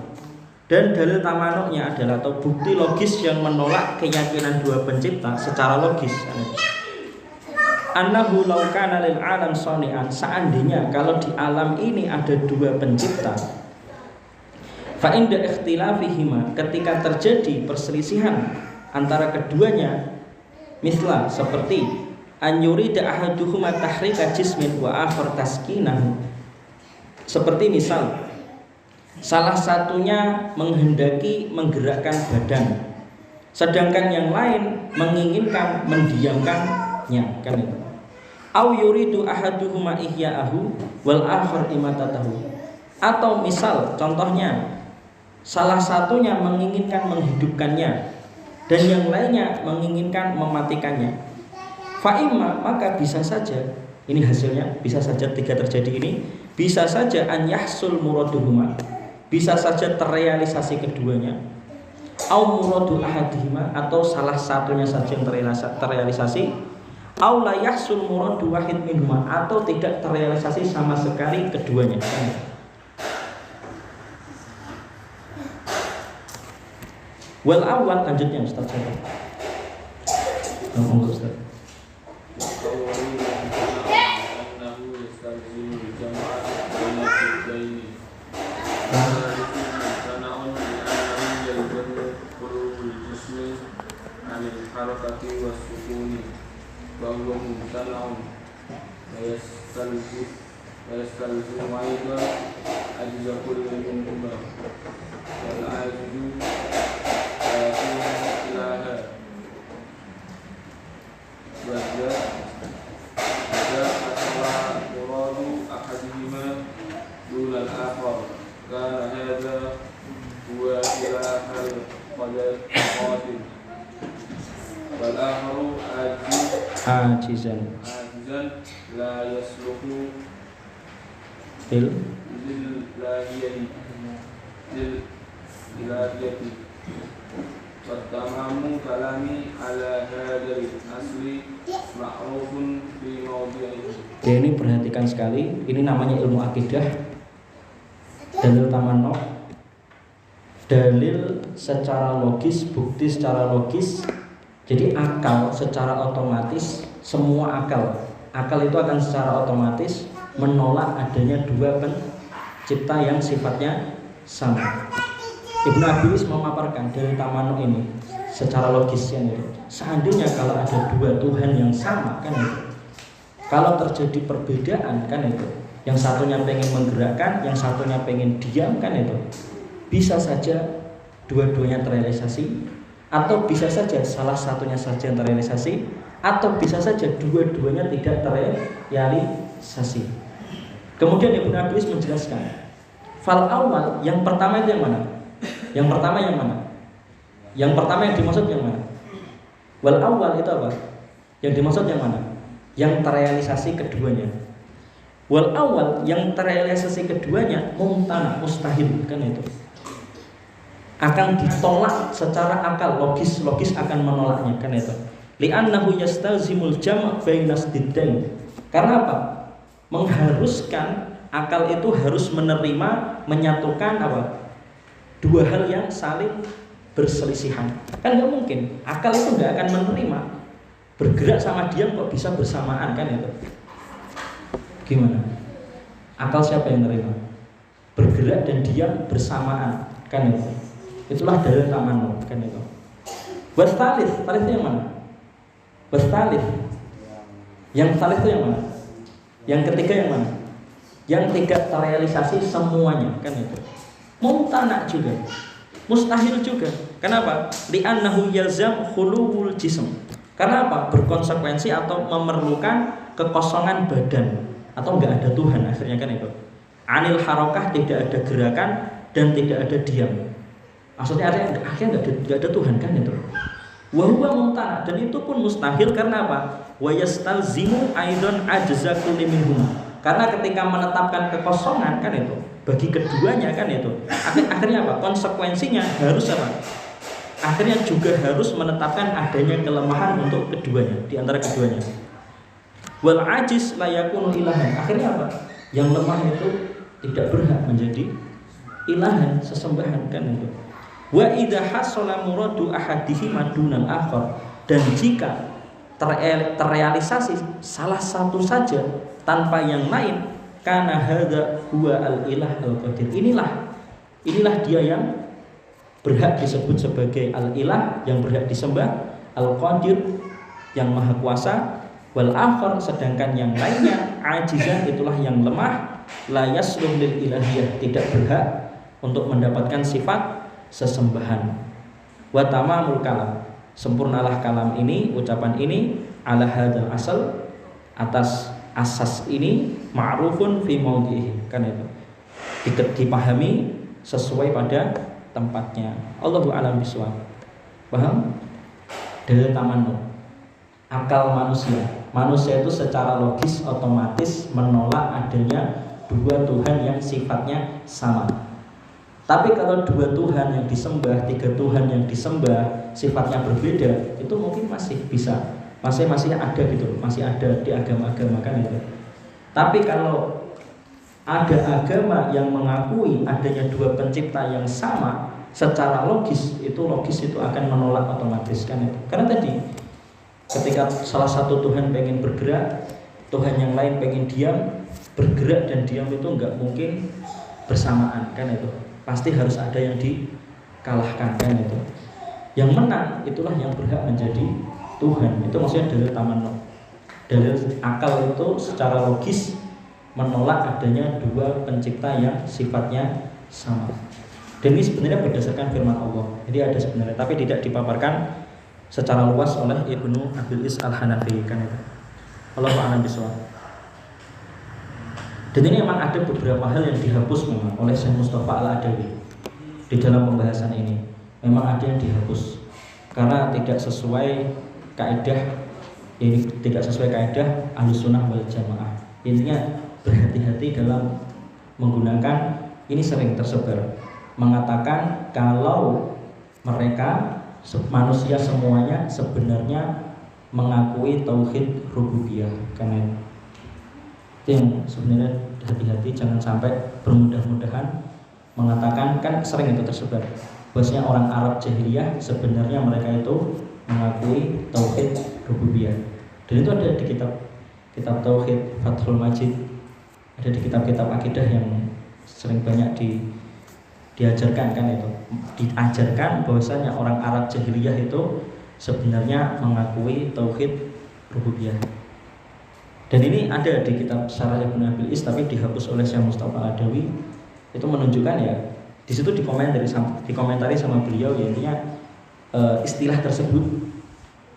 Dan dalil tamanuknya adalah atau bukti logis yang menolak keyakinan dua pencipta secara logis. Annahu law kana lil alam sani'an, seandainya kalau di alam ini ada dua pencipta, fa inda ikhtilafihima, ketika terjadi perselisihan antara keduanya, misla seperti an yurida ahaduhuma tahrika jismin wa akhar taskinahu, seperti misal salah satunya menghendaki menggerakkan badan, sedangkan yang lain menginginkan mendiamkannya, kan itu. Au yuridu ahaduhuma ihya'ahu wal akhar imatatahu. Atau misal contohnya salah satunya menginginkan menghidupkannya dan yang lainnya menginginkan mematikannya. Fa'imma, maka bisa saja, ini hasilnya bisa saja tiga terjadi ini, bisa saja an yahsul muraduhuma, bisa saja terrealisasi keduanya, au muradu ahadihima, atau salah satunya saja yang terrealisasi, au la yahsul muradu wahid minhuma, atau tidak terrealisasi sama sekali keduanya. Wal awal, lanjutnya Ustaz. Ngomong Ustaz. harakati was-sukuni bahwa mumtana'un wa yastalzimu aida ajza kulli minhuma wal ajizu Ada asal muradu ahadihima dulal akhar kana hadza huwa ilahal qadir wal akharu ajizan la yasluhu bil ilahiyati Tamamu kalami ala hadari asli ma'rufun fi mawdi'ihi. Ya, ini perhatikan sekali, ini namanya ilmu akidah. Dalil tamanno, dalil secara logis, bukti secara logis. Jadi akal secara otomatis, semua akal itu akan secara otomatis menolak adanya dua pencipta yang sifatnya sama. Ibnu Abbas memaparkan dari tamanno ini secara logisnya itu. Seandainya kalau ada dua Tuhan yang sama kan itu, kalau terjadi perbedaan kan itu, yang satunya pengen menggerakkan, yang satunya pengen diam kan itu, bisa saja dua-duanya terrealisasi, atau bisa saja salah satunya saja yang terrealisasi, atau bisa saja dua-duanya tidak terrealisasi. Kemudian Ibnu Abbas menjelaskan, fal awal, yang pertama itu yang mana? Yang pertama yang mana? Yang pertama yang dimaksud yang mana? Wal awal itu apa? Yang dimaksud yang mana? Yang terrealisasi keduanya. Wal awal yang terrealisasi keduanya mumtana, mustahil kan itu. Akan ditolak secara akal, logis akan menolaknya kan itu. Li'annahu yastalzimul jam' bainas diddain. Karena apa? Mengharuskan akal itu harus menerima, menyatukan apa? Dua hal yang saling berselisihan. Kan nggak mungkin. Akal itu nggak akan menerima bergerak sama diam kok bisa bersamaan kan itu. Gimana? Akal siapa yang menerima? Bergerak dan diam bersamaan kan itu. Itulah dalil tamanno kan itu. Wastalis itu yang mana? Wastalis. Yang salis itu yang mana? Yang ketiga yang mana? Yang tidak terrealisasi semuanya kan itu. Mumtana juga, mustahil juga. Kenapa? Li'annahu yalzam khuluwul jism. Karena apa? Berkonsekuensi atau memerlukan kekosongan badan atau enggak ada Tuhan akhirnya kan itu. Anil harokah, tidak ada gerakan dan tidak ada diam. Maksudnya akhirnya enggak ada Tuhan kan itu. Wa huwa mumtana, dan itu pun mustahil karena apa? Wa yastalzimu aidan ajza kulli minhum. Karena ketika menetapkan kekosongan kan itu, bagi keduanya kan itu, akhirnya apa? Konsekuensinya harus apa? Akhirnya juga harus menetapkan adanya kelemahan untuk keduanya, di antara keduanya. Wal ajiz la yakunu ilahan. Akhirnya apa? Yang lemah itu tidak berhak menjadi ilahan, sesembahan kan itu. Wa idza hasala muradu ahadihima dunal akhar. Dan jika terrealisasi salah satu saja tanpa yang lain, karena hadza huwa al-ilah al-qadir. Inilah dia yang berhak disebut sebagai al-ilah, yang berhak disembah, al-qadir, yang maha kuasa, wal akhar, sedangkan yang lainnya ajizan, itulah yang lemah, la yasluh lil ilahiyah, tidak berhak untuk mendapatkan sifat sesembahan. Wa tamamul kalam, sempurnalah kalam ini, ucapan ini, ala hadzal asal, atas asas ini, ma'rufun fi mawdihi, kan itu dipahami sesuai pada tempatnya. Allahu a'lam bishawab. Paham? Dalil tamanno, akal manusia itu secara logis otomatis menolak adanya dua Tuhan yang sifatnya sama. Tapi kalau dua Tuhan yang disembah, tiga Tuhan yang disembah sifatnya berbeda, itu mungkin masih bisa, masih ada gitu, masih ada di agama-agama kan itu. Tapi kalau ada agama yang mengakui adanya dua pencipta yang sama, secara logis itu akan menolak otomatis kan itu. Karena tadi ketika salah satu Tuhan pengen bergerak, Tuhan yang lain pengen diam, bergerak dan diam itu enggak mungkin bersamaan kan itu. Pasti harus ada yang dikalahkan kan itu. Yang menang itulah yang berhak menjadi Tuhan. Itu maksudnya dalil tamanno. Dalil akal itu secara logis menolak adanya dua pencipta yang sifatnya sama. Dan ini sebenarnya berdasarkan firman Allah. Jadi ada sebenarnya, tapi tidak dipaparkan secara luas oleh Ibnu Abil Is Al-Hanafi kan itu. Allahu a'lam bishawab. Dan ini memang ada beberapa hal yang dihapus memang oleh Syekh Mustafa Al-Adawi di dalam pembahasan ini. Memang ada yang dihapus karena tidak sesuai kaidah, ini tidak sesuai kaidah Ahlussunnah wal Jamaah. Intinya berhati-hati dalam menggunakan, ini sering tersebar mengatakan kalau mereka manusia semuanya sebenarnya mengakui tauhid rububiyah. Karena itu yang sebenarnya hati-hati, jangan sampai bermudah-mudahan mengatakan, kan sering itu tersebar bahwasanya orang Arab jahiliyah sebenarnya mereka itu mengakui tauhid rububiyah. Dan itu ada di kitab tauhid Fathul Majid, ada di kitab-kitab akidah yang sering banyak diajarkan kan itu. Diajarkan bahwasanya orang Arab jahiliyah itu sebenarnya mengakui tauhid rububiyah. Dan ini ada di kitab Syarah Ibnu Abil Is tapi dihapus oleh Syekh Mustafa Al-Adawi. Itu menunjukkan ya, di situ dikomentari sama beliau ya, intinya istilah tersebut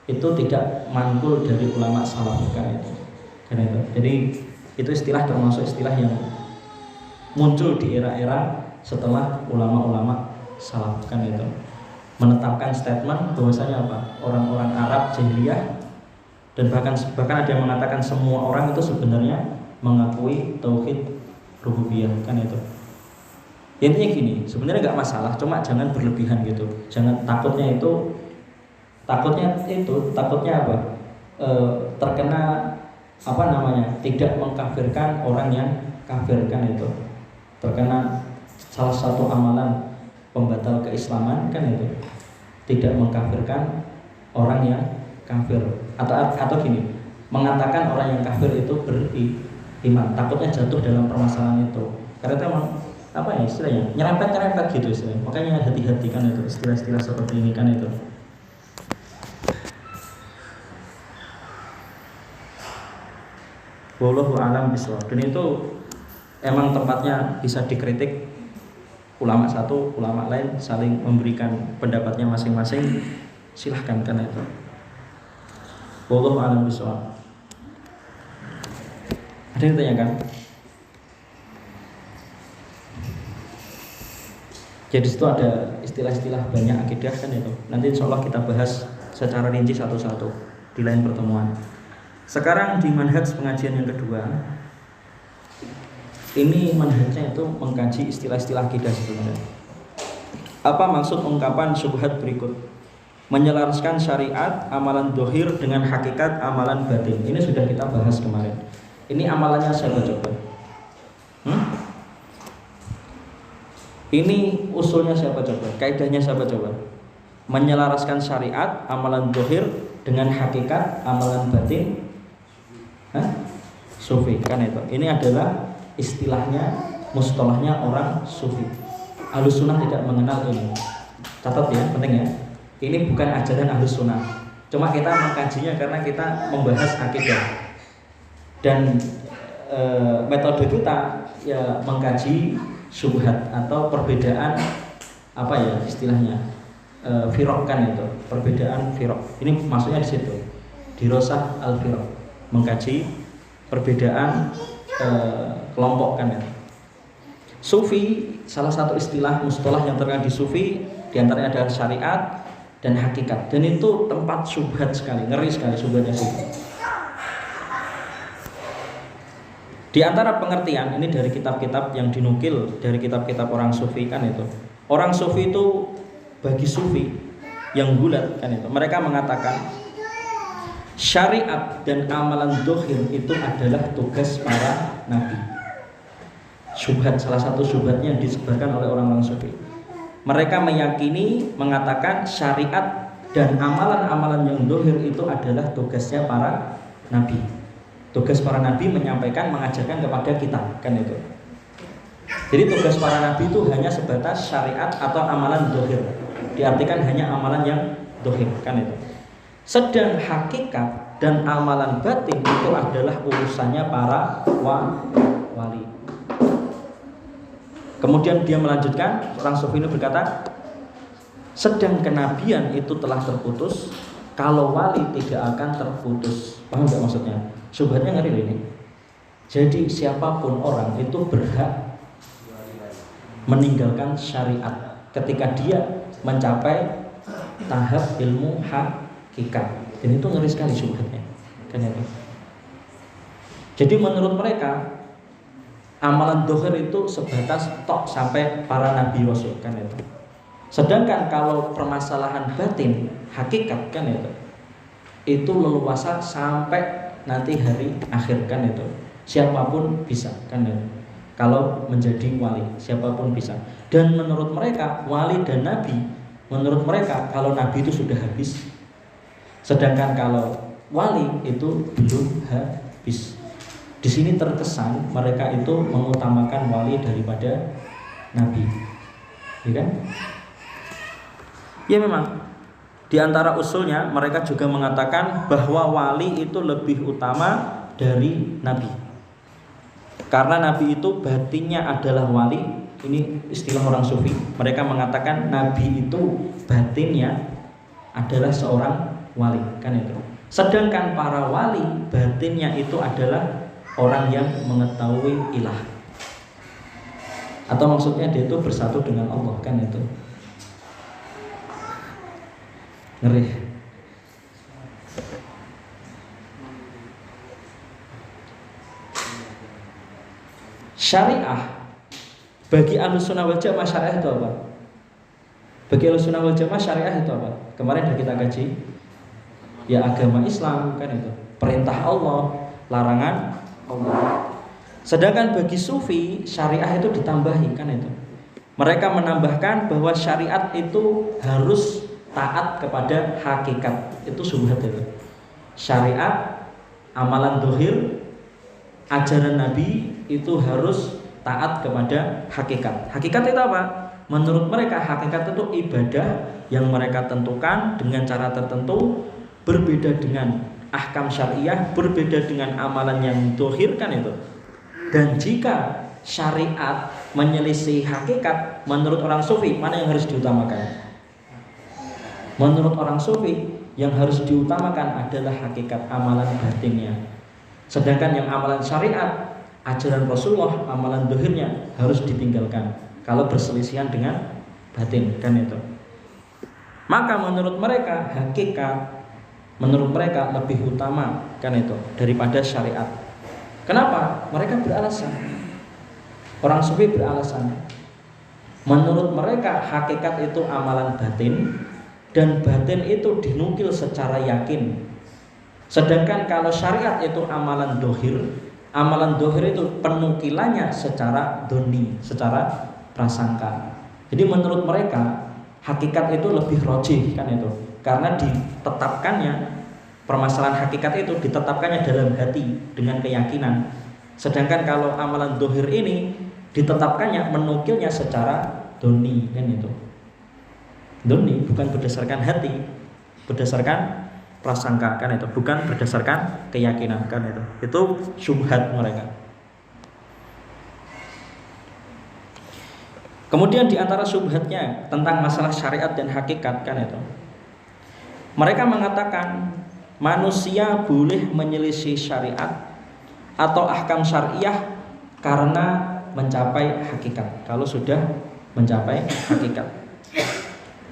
itu tidak manqul dari ulama salaf kan itu. Karena itu. Jadi itu istilah termasuk istilah yang muncul di era-era setelah ulama-ulama salaf kan itu. Menetapkan statement bahwasanya apa? Orang-orang Arab jahiliyah dan bahkan ada yang mengatakan semua orang itu sebenarnya mengakui tauhid rububiyah kan itu. Intinya gini, sebenarnya nggak masalah, cuma jangan berlebihan gitu. Jangan takutnya apa? Terkena apa namanya? Tidak mengkafirkan orang yang kafir kan itu. Terkena salah satu amalan pembatal keislaman kan itu. Tidak mengkafirkan orang yang kafir atau gini, mengatakan orang yang kafir itu beriman, takutnya jatuh dalam permasalahan itu. Karena itu memang apa ya istilahnya, nyerempet gitu istilahnya. Makanya hati-hati kan itu istilah-istilah seperti ini kan itu. Wallahu a'lam bishawab. Dan itu emang tempatnya bisa dikritik, ulama satu, ulama lain saling memberikan pendapatnya masing-masing, silahkan kan itu. Wallahu a'lam bishawab. Ada yang ditanyakan? Jadi situ ada istilah-istilah banyak akidah kan itu. Nanti insya Allah kita bahas secara rinci satu-satu di lain pertemuan. Sekarang di manhaj pengajian yang kedua, ini manhajnya itu mengkaji istilah-istilah akidah sebenarnya. Apa maksud ungkapan syubhat berikut? Menyelaraskan syariat amalan dohir dengan hakikat amalan batin. Ini sudah kita bahas kemarin. Ini amalannya siapa coba? Ini usulnya siapa coba? Kaidahnya siapa coba? Menyelaraskan syariat amalan dohir dengan hakikat amalan batin. Sufi kan itu. Ini adalah istilahnya, mustalahnya orang sufi. Ahlussunnah tidak mengenal ini. Catat ya, penting ya. Ini bukan ajaran Ahlussunnah. Cuma kita mengkajinya karena kita membahas akidah. Dan metode kita ya mengkaji syubhat atau perbedaan apa ya istilahnya, firaq kan itu, perbedaan firaq. Ini maksudnya di situ. Dirosah al-firaq, mengkaji perbedaan kelompok kan ya. Sufi, salah satu istilah mustalah yang terkenal di sufi diantaranya adalah syariat dan hakikat. Dan itu tempat syubhat sekali, ngeri sekali syubhatnya sih. Di antara pengertian ini dari kitab-kitab yang dinukil dari kitab-kitab orang sufi kan itu. Orang sufi itu bagi sufi yang gulat kan itu. Mereka mengatakan syariat dan amalan dohir itu adalah tugas para nabi. Syubhat, salah satu syubhatnya yang disebarkan oleh orang-orang sufi. Mereka meyakini, mengatakan syariat dan amalan-amalan yang dohir itu adalah tugasnya para nabi. Tugas para nabi menyampaikan, mengajarkan kepada kita kan itu. Jadi tugas para nabi itu hanya sebatas syariat atau amalan dohir. Diartikan hanya amalan yang dohir kan itu. Sedang hakikat dan amalan batin itu adalah urusannya para wali. Kemudian dia melanjutkan, orang sufi ini berkata, sedang kenabian itu telah terputus kalau wali tidak akan terputus. Paham nggak maksudnya? Subhatnya ngeri ini. Jadi siapapun orang itu berhak meninggalkan syariat ketika dia mencapai tahap ilmu hakikat. Dan itu ngeri sekali subhatnya. Kan itu. Jadi menurut mereka amalan dohir itu sebatas tok sampai para nabi rasul, kan itu. Sedangkan kalau permasalahan batin hakikat, kan itu leluasa sampai nanti hari akhir, kan itu. Siapapun bisa, kan itu. Kalau menjadi wali siapapun bisa. Dan menurut mereka wali dan nabi, menurut mereka kalau nabi itu sudah habis, sedangkan kalau wali itu belum habis. Di sini terkesan mereka itu mengutamakan wali daripada nabi, ya kan? Ya memang. Di antara usulnya mereka juga mengatakan bahwa wali itu lebih utama dari nabi. Karena nabi itu batinnya adalah wali. Ini istilah orang sufi. Mereka mengatakan nabi itu batinnya adalah seorang wali, kan itu. Sedangkan para wali batinnya itu adalah orang yang mengetahui ilah, atau maksudnya dia itu bersatu dengan Allah, kan itu. Ngeri. Syariah bagi Ahlussunnah wal Jamaah, syariah itu apa? Bagi Ahlussunnah wal Jamaah syariah itu apa? Kemarin sudah kita kaji. Ya agama Islam, kan itu. Perintah Allah, larangan Allah. Sedangkan bagi sufi syariah itu ditambahi, kan itu. Mereka menambahkan bahwa syariat itu harus taat kepada hakikat. Itu subhat itu. Syariat, amalan dohir, ajaran Nabi itu harus taat kepada hakikat. Hakikat itu apa? Menurut mereka hakikat itu ibadah yang mereka tentukan dengan cara tertentu, berbeda dengan ahkam syariah, berbeda dengan amalan yang dohir, kan itu. Dan jika syariat menyelisih hakikat, menurut orang sufi mana yang harus diutamakan? Menurut orang sufi yang harus diutamakan adalah hakikat amalan batinnya. Sedangkan yang amalan syariat, ajaran Rasulullah, amalan dohirnya harus ditinggalkan kalau berselisihan dengan batin, kan itu. Maka menurut mereka hakikat, menurut mereka lebih utama, kan itu, daripada syariat. Kenapa? Mereka beralasan. Orang sufi beralasan. Menurut mereka hakikat itu amalan batin, dan batin itu dinukil secara yakin. Sedangkan kalau syariat itu amalan dohir itu penukilannya secara doni, secara prasangka. Jadi menurut mereka hakikat itu lebih rojih, kan itu. Karena ditetapkannya permasalahan hakikat itu ditetapkannya dalam hati dengan keyakinan. Sedangkan kalau amalan dohir ini ditetapkannya menukilnya secara doni, kan itu. Doni bukan berdasarkan hati, berdasarkan prasangka, kan itu, bukan berdasarkan keyakinan, kan itu. Itu syubhat mereka. Kemudian di antara syubhatnya tentang masalah syariat dan hakikat, kan itu. Mereka mengatakan manusia boleh menyelisih syariat atau ahkam syariah karena mencapai hakikat. Kalau sudah mencapai hakikat.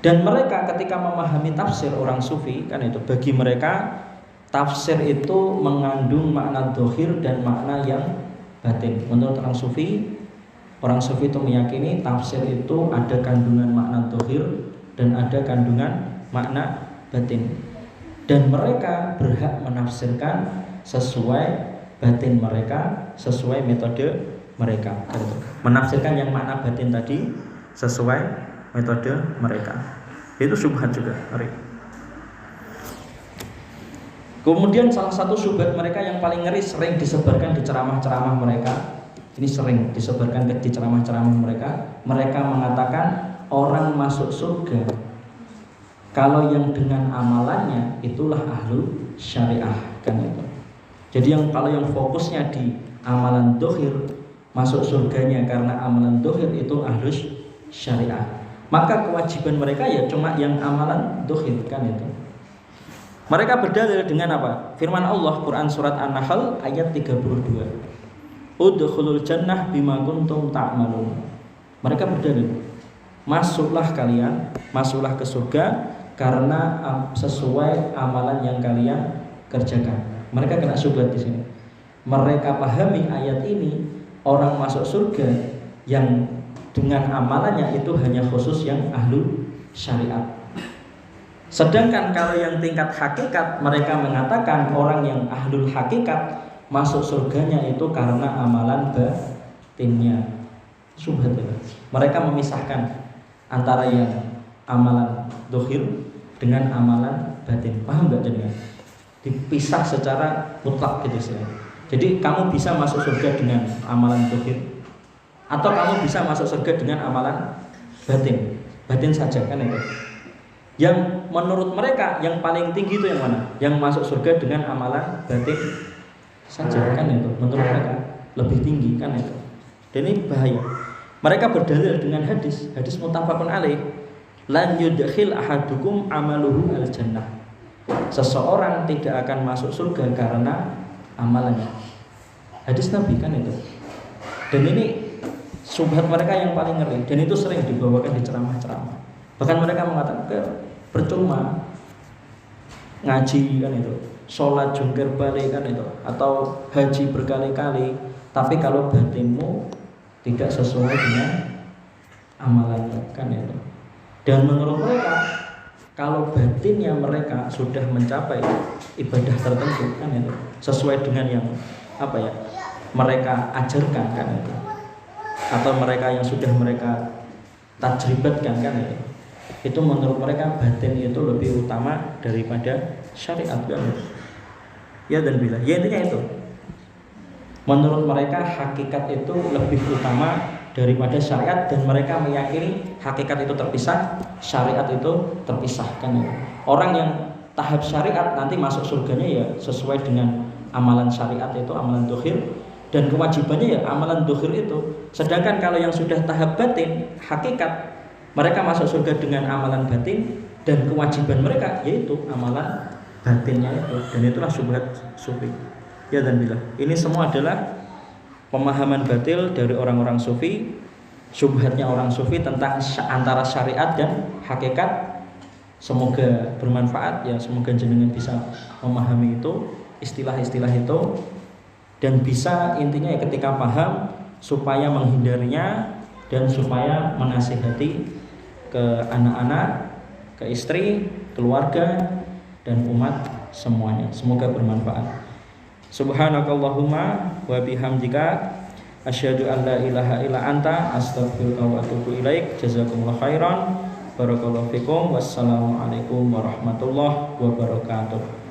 Dan mereka ketika memahami tafsir orang sufi, kan itu, bagi mereka tafsir itu mengandung makna dohir dan makna yang batin. Menurut orang sufi itu meyakini tafsir itu ada kandungan makna dohir dan ada kandungan makna batin. Dan mereka berhak menafsirkan sesuai batin mereka, sesuai metode mereka, kan itu. Menafsirkan yang makna batin tadi sesuai metode mereka. Itu syubhat juga. Kemudian salah satu syubhat mereka yang paling ngeri, sering disebarkan di ceramah-ceramah mereka. Ini sering disebarkan di ceramah-ceramah mereka. Mereka mengatakan orang masuk surga kalau yang dengan amalannya itulah ahlu syariah, kan itu. Jadi kalau yang fokusnya di amalan dohir, masuk surganya karena amalan dohir itu ahlu syariah. Maka kewajiban mereka ya cuma yang amalan dohir, kan itu. Mereka berdalil dengan apa? Firman Allah Quran surat An-Nahl ayat 32. Udkhulul jannah bima kuntum ta'malun. Mereka berdalil, masuklah kalian, masuklah ke surga karena sesuai amalan yang kalian kerjakan. Mereka kena syubhat di sini. Mereka pahami ayat ini, orang masuk surga yang dengan amalannya itu hanya khusus yang ahlu syariat. Sedangkan kalau yang tingkat hakikat, mereka mengatakan orang yang ahlul hakikat masuk surganya itu karena amalan batinnya. Syubhat itu. Mereka memisahkan antara yang amalan dohir dengan amalan batin. Paham nggak jadinya? Dipisah secara mutlak gitu sih. Jadi kamu bisa masuk surga dengan amalan dohir, atau kamu bisa masuk surga dengan amalan batin. Batin saja kan itu. Yang menurut mereka yang paling tinggi itu yang mana? Yang masuk surga dengan amalan batin saja kan itu. Menurut mereka lebih tinggi kan itu. Dan ini bahaya. Mereka berdalil dengan hadis muttafaqun alaih. Lan yudkhil ahadukum amaluhu al-jannah. Seseorang tidak akan masuk surga karena amalannya. Hadis Nabi kan itu. Dan ini syubhat mereka yang paling ngeri, dan itu sering dibawakan di ceramah-ceramah. Bahkan mereka mengatakan percuma ngaji kan itu, sholat jungkir balik kan itu, atau haji berkali-kali, tapi kalau batinmu tidak sesuai dengan amalannya kan itu. Dan menurut mereka, kalau batinnya mereka sudah mencapai ibadah tertentu kan itu, sesuai dengan yang apa ya mereka ajarkan kan itu, atau mereka yang sudah mereka tajribatkan kan itu menurut mereka batin itu lebih utama daripada syariat kan. Ya dan bila ya intinya itu, menurut mereka hakikat itu lebih utama daripada syariat, dan mereka meyakini hakikat itu terpisah, syariat itu terpisah kan. Orang yang tahap syariat nanti masuk surganya ya sesuai dengan amalan syariat, itu amalan dohir, dan kewajibannya ya amalan dohir itu. Sedangkan kalau yang sudah tahap batin, hakikat, mereka masuk surga dengan amalan batin, dan kewajiban mereka yaitu amalan batinnya itu. Dan itulah syubhat sufi. Ya dan bila ini semua adalah pemahaman batil dari orang-orang sufi, syubhatnya orang sufi tentang antara syariat dan hakikat. Semoga bermanfaat ya, semoga jenengan bisa memahami itu, istilah-istilah itu, dan bisa intinya ya ketika paham supaya menghindarinya dan supaya menasihati ke anak-anak, ke istri, keluarga, dan umat semuanya. Semoga bermanfaat. Subhanakallahumma wa bihamdika asyhadu an la ilaha illa anta astaghfiruka wa atubu ilaik. Jazakumullah khairan. Barakallahu fikum. Wassalamualaikum warahmatullahi wabarakatuh.